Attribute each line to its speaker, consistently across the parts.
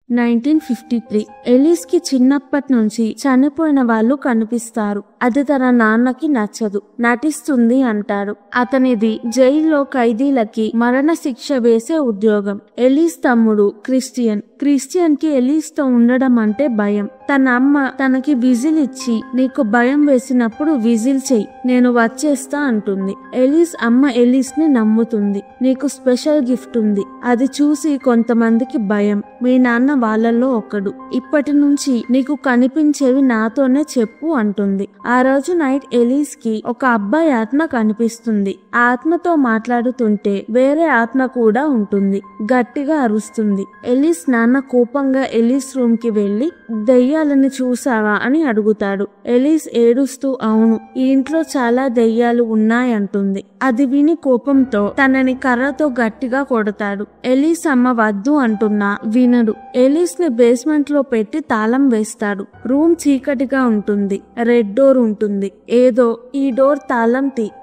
Speaker 1: 1953 Ellis కి చిన్నప్పటి నుంచి చనిపోయిన వాళ్ళు కనిపిస్తారు. అది తన నాన్నకి నచ్చదు. నటిస్తుంది అంటారు. అతనిది జైల్లో ఖైదీలకి మరణ శిక్ష వేసే ఉద్యోగం. ఎలిస్ తమ్ముడు క్రిస్టియన్ కి ఎలిస్ తో ఉండడం అంటే భయం. తన అమ్మ తనకి విజిల్ ఇచ్చి, నీకు భయం వేసినప్పుడు విజిల్ చెయ్యి, నేను వచ్చేస్తా అంటుంది. ఎలిస్ అమ్మ ఎలిస్ ని నమ్ముతుంది. నీకు స్పెషల్ గిఫ్ట్ ఉంది, అది చూసి కొంతమందికి భయం. మీ నాన్న వాళ్ళల్లో ఒకడు. ఇప్పటి నుంచి నీకు కనిపించేవి నాతోనే చెప్పు అంటుంది. ఆ రోజు నైట్ ఎలిస్ కి ఒక అబ్బాయి ఆత్మ కనిపిస్తుంది. ఆ ఆత్మతో మాట్లాడుతుంటే వేరే ఆత్మ కూడా ఉంటుంది. గట్టిగా అరుస్తుంది. ఎలిస్ నాన్న కోపంగా ఎలిస్ రూమ్ కి వెళ్లి, దెయ్యాలని చూసావా అని అడుగుతాడు. ఎలిస్ ఏడుస్తూ, అవును, ఈ ఇంట్లో చాలా దెయ్యాలు ఉన్నాయంటుంది. అది విని కోపంతో తనని కర్రతో గట్టిగా కొడతాడు. ఎలిస్ అమ్మ వద్దు అంటున్నా వినడు. ఎలిస్ ని బేస్మెంట్ లో పెట్టి తాళం వేస్తాడు. రూమ్ చీకటిగా ఉంటుంది. రెడ్ డోర్ ఉంటుంది. ఈ డోర్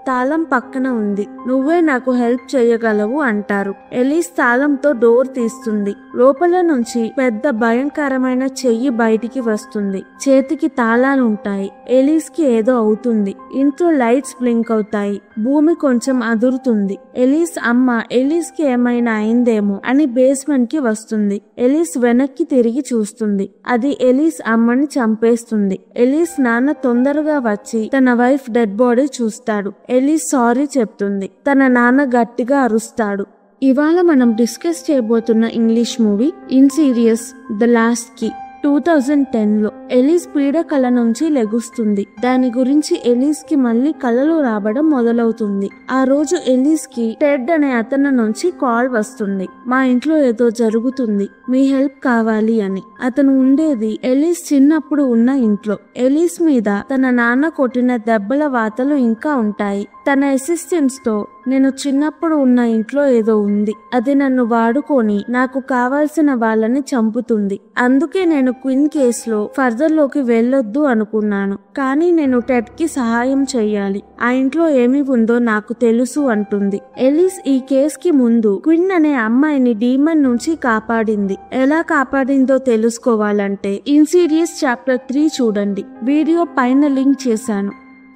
Speaker 1: తాళం పక్కన ఉంది, నువ్వే నాకు హెల్ప్ చేయగలవు అంటారు. ఎలిస్ తాళంతో డోర్ తీస్తుంది. లోపల నుంచి పెద్ద భయంకరమైన చెయ్యి బయటికి వస్తుంది. చేతికి తాళాలుంటాయి. ఎలిస్ కి ఏదో అవుతుంది. ఇంట్లో లైట్స్ బ్లింక్ అవుతాయి. భూమి కొంచెం అదురుతుంది. ఎలిస్ అమ్మ ఎలిస్ కి ఏమైనా అయిందేమో అని బేస్మెంట్ కి వస్తుంది. ఎలిస్ వెనక్కి తిరిగి చూస్తుంది. అది ఎలిస్ అమ్మని చంపేస్తుంది. ఎలిస్ నాన్న తొందరగా వచ్చి తన వైఫ్ డెడ్ బాడీ చూస్తాడు. ఎలిస్ సారీ చెప్తుంది. తన నాన్న గట్టిగా అరుస్తాడు. ఇవాళ మనం డిస్కస్ చేయబోతున్న English movie Insidious the last key. 2010లో ఎలిస్ పీడ కళ నుంచి లెగుస్తుంది. దాని గురించి ఎలిస్ కి మళ్ళీ కళలు రావడం మొదలవుతుంది. ఆ రోజు ఎలిస్ కి టెడ్ అనే అతని నుంచి కాల్ వస్తుంది. మా ఇంట్లో ఏదో జరుగుతుంది, మీ హెల్ప్ కావాలి అని. అతను ఉండేది ఎలిస్ చిన్నప్పుడు ఉన్న ఇంట్లో. ఎలిస్ మీద తన నాన్న కొట్టిన దెబ్బల వాతలు ఇంకా ఉంటాయి. తన అసిస్టెంట్స్ తో, నేను చిన్నప్పుడు ఉన్న ఇంట్లో ఏదో ఉంది, అది నన్ను వాడుకొని నాకు కావాల్సిన వాళ్ళని చంపుతుంది. అందుకే నేను క్విన్ కేసులో ఫర్దర్ లోకి వెళ్ళొద్దు అనుకున్నాను. కానీ నేను టెడ్ కి సహాయం చెయ్యాలి. ఆ ఇంట్లో ఏమి ఉందో నాకు తెలుసు అంటుంది. ఎలిస్ ఈ కేస్ కి ముందు క్విన్ అనే అమ్మాయిని డీమన్ నుంచి కాపాడింది. ఎలా కాపాడిందో తెలుసుకోవాలంటే ఇన్సీరియస్ చాప్టర్ 3 చూడండి. వీడియో పైన లింక్ చేశాను.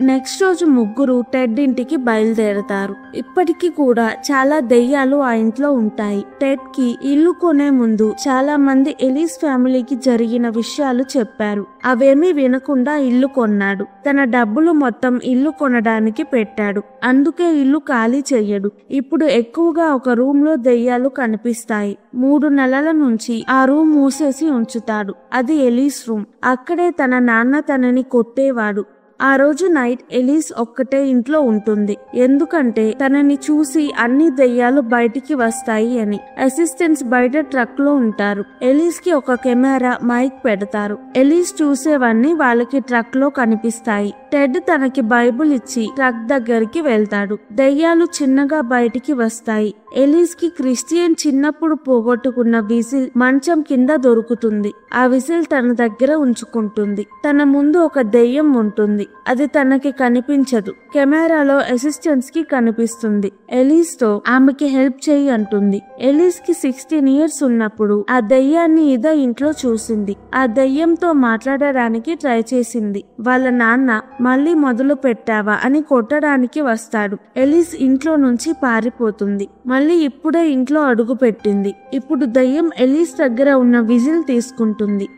Speaker 1: నెక్స్ట్ రోజు ముగ్గురు టెడ్ ఇంటికి బయలుదేరతారు. ఇప్పటికీ కూడా చాలా దెయ్యాలు ఆ ఇంట్లో ఉంటాయి. టెడ్ కి ఇల్లు కొనే ముందు చాలా మంది ఎలిస్ ఫ్యామిలీకి జరిగిన విషయాలు చెప్పారు. అవేమీ వినకుండా ఇల్లు కొన్నాడు. తన డబ్బులు మొత్తం ఇల్లు కొనడానికి పెట్టాడు. అందుకే ఇల్లు ఖాళీ చెయ్యడు. ఇప్పుడు ఎక్కువగా ఒక రూమ్ లో దెయ్యాలు కనిపిస్తాయి. 3 నెలల నుంచి ఆ రూమ్ మూసేసి ఉంచుతాడు. అది ఎలిస్ రూమ్. అక్కడే తన నాన్న తనని కొట్టేవాడు. ఆ రోజు నైట్ ఎలిస్ ఒక్కటే ఇంట్లో ఉంటుంది. ఎందుకంటే తనని చూసి అన్ని దెయ్యాలు బయటికి వస్తాయి అని. అసిస్టెంట్స్ బయట ట్రక్ లో ఉంటారు. ఎలిస్ కి ఒక కెమెరా, మైక్ పెడతారు. ఎలిస్ చూసేవన్నీ వాళ్ళకి ట్రక్ లో కనిపిస్తాయి. టెడ్ తనకి బైబుల్ ఇచ్చి ట్రక్ దగ్గరికి వెళ్తాడు. దెయ్యాలు చిన్నగా బయటికి వస్తాయి. ఎలిస్ కి క్రిస్టియన్ చిన్నప్పుడు పోగొట్టుకున్న విజిల్ మంచం కింద దొరుకుతుంది. ఆ విజిల్ తన దగ్గర ఉంచుకుంటుంది. తన ముందు ఒక దెయ్యం ఉంటుంది. అది తనకి కనిపించదు. కెమెరాలో అసిస్టెంట్స్ కి కనిపిస్తుంది. ఎలిస్ తో ఆమెకి హెల్ప్ చేయి అంటుంది. ఎలిస్ కి 16 ఇయర్స్ ఉన్నప్పుడు ఆ దెయ్యాన్ని ఇదే ఇంట్లో చూసింది. ఆ దెయ్యంతో మాట్లాడడానికి ట్రై చేసింది. వాళ్ళ నాన్న మళ్ళీ మొదలు పెట్టావా అని కొట్టడానికి వస్తాడు. ఎలిస్ ఇంట్లో నుంచి పారిపోతుంది. మళ్ళీ ఇప్పుడే ఇంట్లో అడుగు పెట్టింది. ఇప్పుడు దయ్యం ఎలిస్ దగ్గర ఉన్న విజిల్ తీసుకుంటుంది.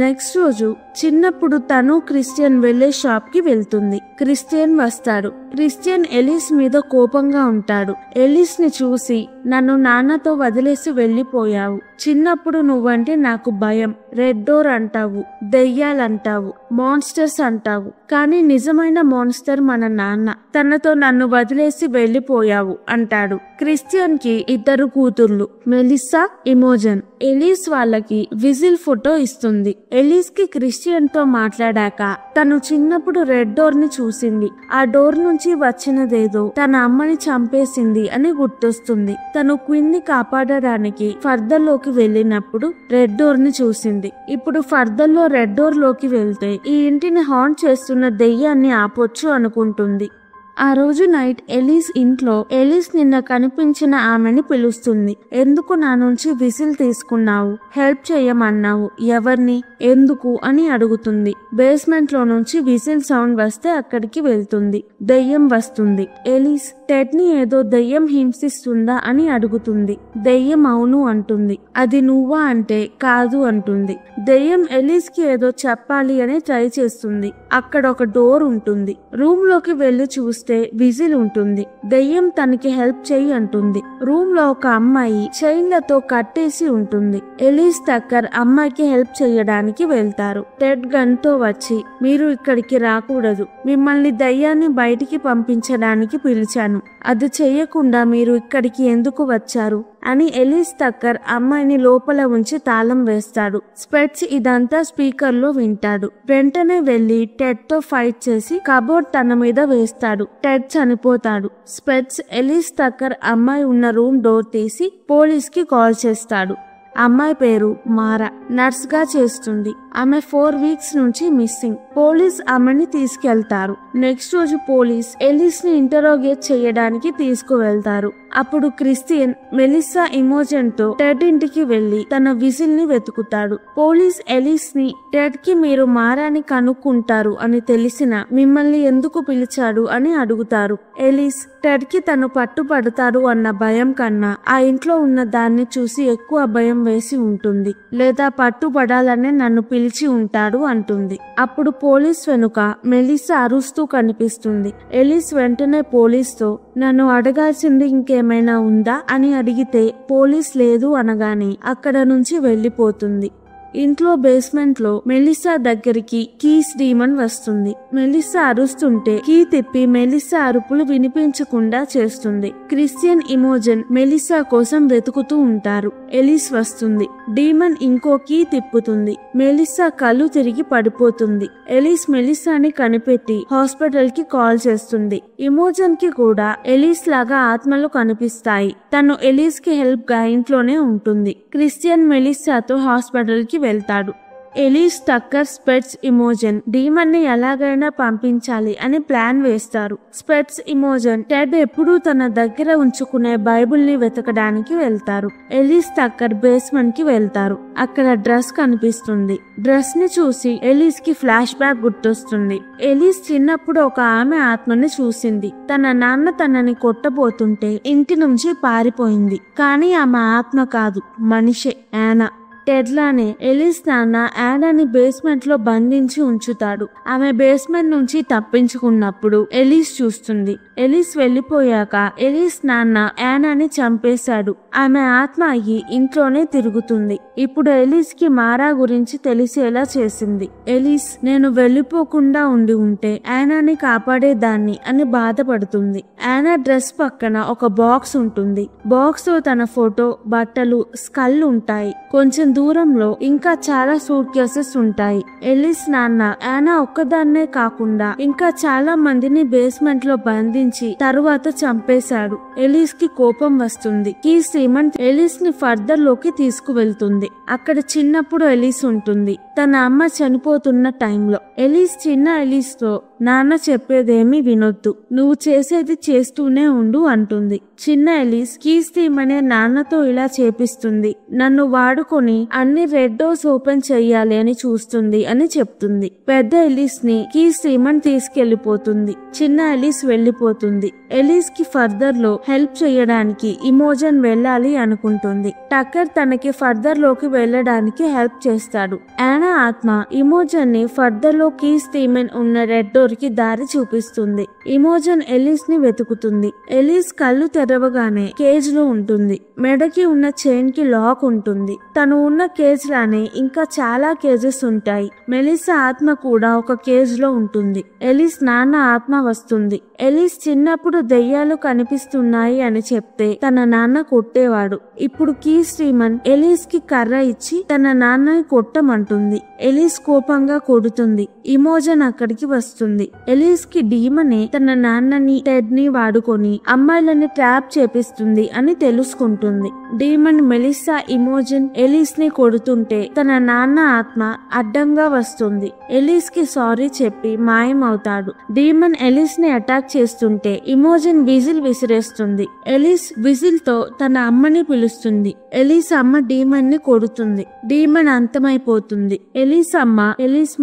Speaker 1: నెక్స్ట్ రోజు చిన్నప్పుడు తను క్రిస్టియన్ వెళ్లే షాప్ కి వెళ్తుంది. క్రిస్టియన్ వస్తాడు. క్రిస్టియన్ ఎలిస్ మీద కోపంగా ఉంటాడు. ఎలిస్ ని చూసి, నన్ను నాన్నతో వదిలేసి వెళ్లిపోయావు. చిన్నప్పుడు నువ్వంటే నాకు భయం. రెడ్ డోర్ అంటావు, దెయ్యాలంటావు, మాన్స్టర్స్ అంటావు. కానీ నిజమైన మాన్స్టర్ మన నాన్న. తనతో నన్ను వదిలేసి వెళ్లిపోయావు అంటాడు. క్రిస్టియన్ కి 2 కూతుర్లు, మెలిస్సా, ఇమోజన్. ఎలిస్ వాళ్ళకి విజిల్ ఫోటో ఇస్తుంది. ఎలిస్ కి క్రిస్టియన్ తో మాట్లాడాక తను చిన్నప్పుడు రెడ్ డోర్ ని చూసింది. ఆ డోర్ నుంచి వచ్చినదేదో తన అమ్మని చంపేసింది అని గుర్తొస్తుంది. తను క్వీన్ ని కాపాడడానికి ఫర్దర్ లోకి వెళ్ళినప్పుడు రెడ్ డోర్ ని చూసింది. ఇప్పుడు ఫర్దర్ లో రెడ్ డోర్ లోకి వెళ్తే ఈ ఇంటిని హాంట్ చేస్తున్న దెయ్యాన్ని ఆపొచ్చు అనుకుంటుంది. ఆ రోజు నైట్ ఎలిస్ ఇంట్లో ఎలిస్ నిన్న కనిపించిన ఆమెని పిలుస్తుంది. ఎందుకు నా నుంచి విసిల్ తీసుకున్నావు? హెల్ప్ చేయమన్నావు. ఎవరిని? ఎందుకు అని అడుగుతుంది. బేస్మెంట్ లో నుంచి విసిల్ సౌండ్ వస్తే అక్కడికి వెళ్తుంది. దెయ్యం వస్తుంది. ఎలిస్ టెడ్ ని ఏదో దెయ్యం హింసిస్తుందా అని అడుగుతుంది. దెయ్యం అవును అంటుంది. అది నువ్వా అంటే కాదు అంటుంది. దెయ్యం ఎలిస్ కి ఏదో చెప్పాలి అని ట్రై చేస్తుంది. అక్కడ ఒక డోర్ ఉంటుంది. రూమ్ లోకి వెళ్లి చూస్తే విజిల్ ఉంటుంది. దెయ్యం తనకి హెల్ప్ చెయ్యి అంటుంది. రూమ్ లో ఒక అమ్మాయి చైన్లతో కట్టేసి ఉంటుంది. ఎలిస్ టక్కర్ అమ్మాయికి హెల్ప్ చేయడానికి వెళ్తారు. టెడ్ గన్ తో వచ్చి మీరు ఇక్కడికి రాకూడదు, మిమ్మల్ని దయ్యాన్ని బయటికి పంపించడానికి పిలిచాను, అది చెయ్యకుండా మీరు ఇక్కడికి ఎందుకు వచ్చారు అని ఎలిస్ టక్కర్ అమ్మాయిని లోపల ఉంచి తాళం వేస్తాడు. స్పెట్స్ ఇదంతా స్పీకర్ లో వింటాడు. వెంటనే వెళ్లి టెడ్ తో ఫైట్ చేసి కబోర్డ్ తన మీద వేస్తాడు. టెడ్ చనిపోతాడు. స్పెట్స్ ఎలిస్ టక్కర్ అమ్మాయి ఉన్న రూమ్ డోర్ తీసి పోలీస్ కి కాల్ చేస్తాడు. అమ్మాయి పేరు మారా, నర్స్ గా చేస్తుంది. ఆమె 4 వీక్స్ నుంచి మిస్సింగ్. పోలీస్ ఆమెని తీసుకెళ్తారు. నెక్స్ట్ రోజు పోలీస్ ఎలిస్ ని ఇంటరోగేట్ చేయడానికి తీసుకువెళ్తారు. అప్పుడు క్రిస్టియన్ మెలిసా ఇమోజన్ తో టెడ్ ఇంటికి వెళ్లి తన విజిల్ ని వెతుకుతాడు. పోలీస్ ఎలిస్ ని టెడ్ కి మీరు మారాని కనుక్కుంటారు అని తెలిసిన మిమ్మల్ని ఎందుకు పిలిచాడు అని అడుగుతారు. ఎలిస్ టెడ్ కి తను పట్టుపడతాడు అన్న భయం కన్నా ఆ ఇంట్లో ఉన్న దాన్ని చూసి ఎక్కువ భయం వేసి ఉంటుంది, లేదా పట్టుబడాలనే నన్ను పిలిచి ఉంటాడు అంటుంది. అప్పుడు పోలీస్ వెనుక మెలిసా అరుస్తూ కనిపిస్తుంది. ఎలిస్ వెంటనే పోలీస్ తో నన్ను అడగాల్సింది ఇంకేమైనా ఉందా అని అడిగితే పోలీస్ లేదు అనగానే అక్కడ నుంచి వెళ్లిపోతుంది. ఇంట్లో బేస్మెంట్ లో మెలిసా దగ్గరికి కీస్ డీమన్ వస్తుంది. మెలిసా అరుస్తుంటే కీ తిప్పి మెలిసా అరుపులు వినిపించకుండా చేస్తుంది. క్రిస్టియన్ ఇమోజన్ మెలిసా కోసం వెతుకుతూ ఉంటారు. ఎలిస్ వస్తుంది. డీమన్ ఇంకో కీ తిప్పుతుంది. మెలిసా కళ్ళు తిరిగి పడిపోతుంది. ఎలిస్ మెలిసాని కనిపెట్టి హాస్పిటల్ కి కాల్ చేస్తుంది. ఇమోజన్ కి కూడా ఎలిస్ లాగా ఆత్మలు కనిపిస్తాయి. తను ఎలిస్ కి హెల్ప్ గా ఇంట్లోనే ఉంటుంది. క్రిస్టియన్ మెలిసాతో హాస్పిటల్ కి వెళ్తాడు. ఎలిస్ టక్కర్ స్పెట్స్ ఇమోజన్ డీమన్ ని ఎలాగైనా పంపించాలి అని ప్లాన్ వేస్తారు. స్పెట్స్ ఇమోజన్ టెడ్ ఎప్పుడూ తన దగ్గర ఉంచుకునే బైబుల్ ని వెతకడానికి వెళ్తారు. ఎలిస్ టక్కర్ బేస్మెంట్ కి వెళ్తారు. అక్కడ డ్రెస్ కనిపిస్తుంది. డ్రెస్ ని చూసి ఎలిస్ కి ఫ్లాష్ బ్యాక్ గుర్తొస్తుంది. ఎలిస్ చిన్నప్పుడు ఒక ఆమె ఆత్మని చూసింది. తన నాన్న తనని కొట్టబోతుంటే ఇంటి నుంచి పారిపోయింది. కానీ ఆమె ఆత్మ కాదు, మనిషే, యానా. టెడ్ లానే ఎలిస్ నాన్న యానాని బేస్మెంట్ లో బంధించి ఉంచుతాడు. ఆమె బేస్మెంట్ నుంచి తప్పించుకున్నప్పుడు ఎలిస్ చూస్తుంది. ఎలిస్ వెళ్లిపోయాక ఎలిస్ నాన్న యానాని చంపేశాడు. ఆమె ఆత్మ అయ్యి ఇంట్లోనే తిరుగుతుంది. ఇప్పుడు ఎలిస్ కి మారా గురించి తెలిసేలా చేసింది. ఎలిస్ నేను వెళ్లిపోకుండా ఉంటే యానాని కాపాడేదాన్ని అని బాధపడుతుంది. యానా డ్రెస్ పక్కన ఒక బాక్స్ ఉంటుంది. బాక్స్ లో తన ఫోటో, బట్టలు, స్కల్ ఉంటాయి. కొంచెం దూరంలో ఇంకా చాలా సూట్ కేసెస్ ఉంటాయి. ఎలిస్ నాన్న యానా ఒక్కదాన్నే కాకుండా ఇంకా చాలా మందిని బేస్మెంట్ లో బంధించి తరువాత చంపేశాడు. ఎలిస్ కి కోపం వస్తుంది. కీస్ డీమన్ ఎలిస్ ని ఫర్దర్ లోకి తీసుకువెళ్తుంది. అక్కడ చిన్నప్పుడు ఎలిస్ ఉంటుంది. తన అమ్మ చనిపోతున్న టైంలో ఎలిస్ చిన్న ఎలిస్ తో నాన్న చెప్పేదేమీ వినొద్దు, నువ్వు చేసేది చేస్తూనే ఉండు అంటుంది. చిన్న ఎలిస్ కీస్ తీమనే నాన్నతో ఇలా చేపిస్తుంది. నన్ను వాడుకొని అన్ని రెడ్ డోర్స్ ఓపెన్ చెయ్యాలి అని చూస్తుంది అని చెప్తుంది. పెద్ద ఎలిస్ ని కీస్ తీమన్ తీసుకెళ్లిపోతుంది. చిన్న ఎలిస్ వెళ్లిపోతుంది. ఎలిస్ కి ఫర్దర్ లో హెల్ప్ చేయడానికి ఇమోజన్ వెళ్ళాలి అనుకుంటుంది. టక్కర్ తనకి ఫర్దర్ లోకి వెళ్ళడానికి హెల్ప్ చేస్తాడు. యానా ఆత్మ ఇమోజన్ ని ఫర్దర్ లో కీస్ తీమన్ ఉన్న రెడ్ డోర్ కి దారి చూపిస్తుంది. ఇమోజన్ ఎలిస్ ని వెతుకుతుంది. ఎలిస్ కళ్ళు తెరవగానే కేజ్ లో ఉంటుంది. మెడకి ఉన్న చైన్ కి లాక్ ఉంటుంది. తను ఉన్న కేజ్ లానే ఇంకా చాలా కేజెస్ ఉంటాయి. మెలిసా ఆత్మ కూడా ఒక కేజ్ లో ఉంటుంది. ఎలిస్ నాన్న ఆత్మ వస్తుంది. ఎలిస్ చిన్నప్పుడు దెయ్యాలు కనిపిస్తున్నాయి అని చెప్తే తన నాన్న కొట్టేవాడు. ఇప్పుడు కీస్ డీమన్ ఎలిస్ కి కర్ర ఇచ్చి తన నాన్నని కొట్టమంటుంది. ఎలిస్ కోపంగా కొడుతుంది. ఇమోజన్ అక్కడికి వస్తుంది. ఎలిస్ కి డీమనే తన నాన్నని, టెడ్ ని వాడుకొని అమ్మాయిలని ట్రాప్ చేపిస్తుంది అని తెలుసుకుంటుంది. డీమన్ మెలిసా ఇమోజన్ ఎలిస్ ని కొడుతుంటే తన నాన్న ఆత్మ అడ్డంగా వస్తుంది. ఎలిస్ కి సారీ చెప్పి మాయమవుతాడు. డీమన్ ఎలిస్ ని అటాక్ చేస్తుంటే ఇమోజన్ విజిల్ విసిరేస్తుంది. ఎలిస్ విజిల్ తో తన అమ్మని పిలుస్తుంది. ఎలిస్ అమ్మ డీమన్ ని కొడుతుంది. డీమన్ అంతమైపోతుంది. ఎలిస్ అమ్మ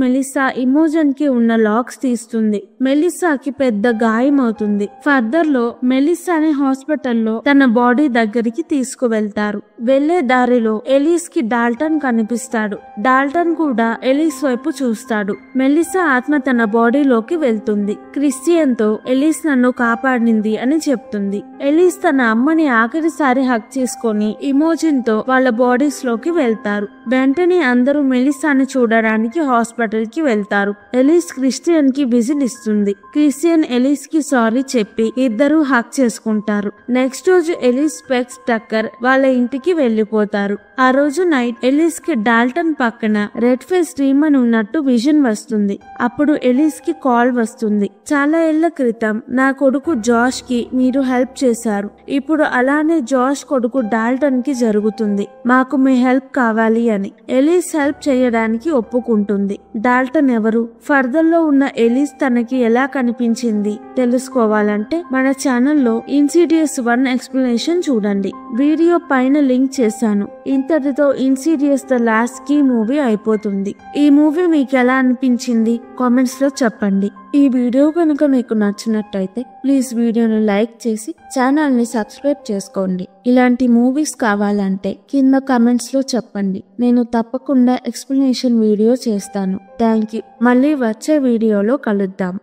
Speaker 1: మెలిసా ఇమోజన్ కి ఉన్న లాక్స్ తీస్తుంది. మెలిసాకి పెద్ద గాయం అవుతుంది. ఫర్దర్ లో మెలిసాని హాస్పిటల్లో తన బాడీ దగ్గరికి తీసుకువెళ్తారు. వెళ్లే దారిలో ఎలిస్ కి డాల్టన్ కనిపిస్తాడు. డాల్టన్ కూడా ఎలిస్ వైపు చూస్తాడు. మెలిసా ఆత్మ తన బాడీలోకి వెళ్తుంది. క్రిస్టియన్ తో ఎలిస్ నన్ను కాపాడింది అని చెప్తుంది. ఎలిస్ తన అమ్మని ఆఖరిసారి హక్ చేసుకొని ఇమోజిన్ తో వాళ్ళ బాడీస్ లోకి వెళ్తారు. వెంటనే అందరూ మెలిసాని చూడడానికి హాస్పిటల్ కి వెళ్తారు. ఎలిస్ క్రిస్టియన్ కి విజిల్ ఇస్తుంది. క్రిస్టియన్ ఎలిస్ కి సారీ చెప్పి ఇద్దరు హక్ చేసుకుంటారు. నెక్స్ట్ రోజు ఎలిస్ స్పెక్స్ టక్కర్ వాళ్ళ ఇంటికి వెళ్లిపోతారు. ఆ రోజు నైట్ ఎలిస్ కి డాల్టన్ పక్కన రెడ్ ఫేస్ డీమన్ ఉన్నట్టు విజన్ వస్తుంది. అప్పుడు ఎలిస్ కి కాల్ వస్తుంది. చాలా ఏళ్ల క్రితం నా కొడుకు జాష్ కి మీరు హెల్ప్ చేశారు. ఇప్పుడు అలానే జాష్ కొడుకు డాల్టన్ కి జరుగుతుంది. మాకు మీ హెల్ప్ కావాలి అని. ఎలిస్ హెల్ప్ చేయడానికి ఒప్పుకుంటుంది. డాల్టన్ ఎవరు, ఫర్దర్ లో ఉన్న ఎలిస్ తనకి ఎలా కనిపించింది తెలుసుకోవాలంటే మన ఛానల్లో ఇన్సిడియస్ 1 ఎక్స్ప్లెనేషన్ చూడండి. వీడియో పైన లింక్ చేశాను. ఇంతటితో ఇన్సిడియస్ ద లాస్ట్ కీ మూవీ అయిపోతుంది. ఈ మూవీ మీకు ఎలా అనిపించింది కామెంట్స్ లో చెప్పండి. ఈ వీడియో కనుక మీకు నచ్చినట్టయితే ప్లీజ్ వీడియోని లైక్ చేసి ఛానల్ ని సబ్స్క్రైబ్ చేసుకోండి. ఇలాంటి మూవీస్ కావాలంటే కింద కమెంట్స్ లో చెప్పండి. నేను తప్పకుండా ఎక్స్ప్లెనేషన్ వీడియో చేస్తాను. Thank you. మళ్ళీ వచ్చే వీడియోలో కలుద్దాం.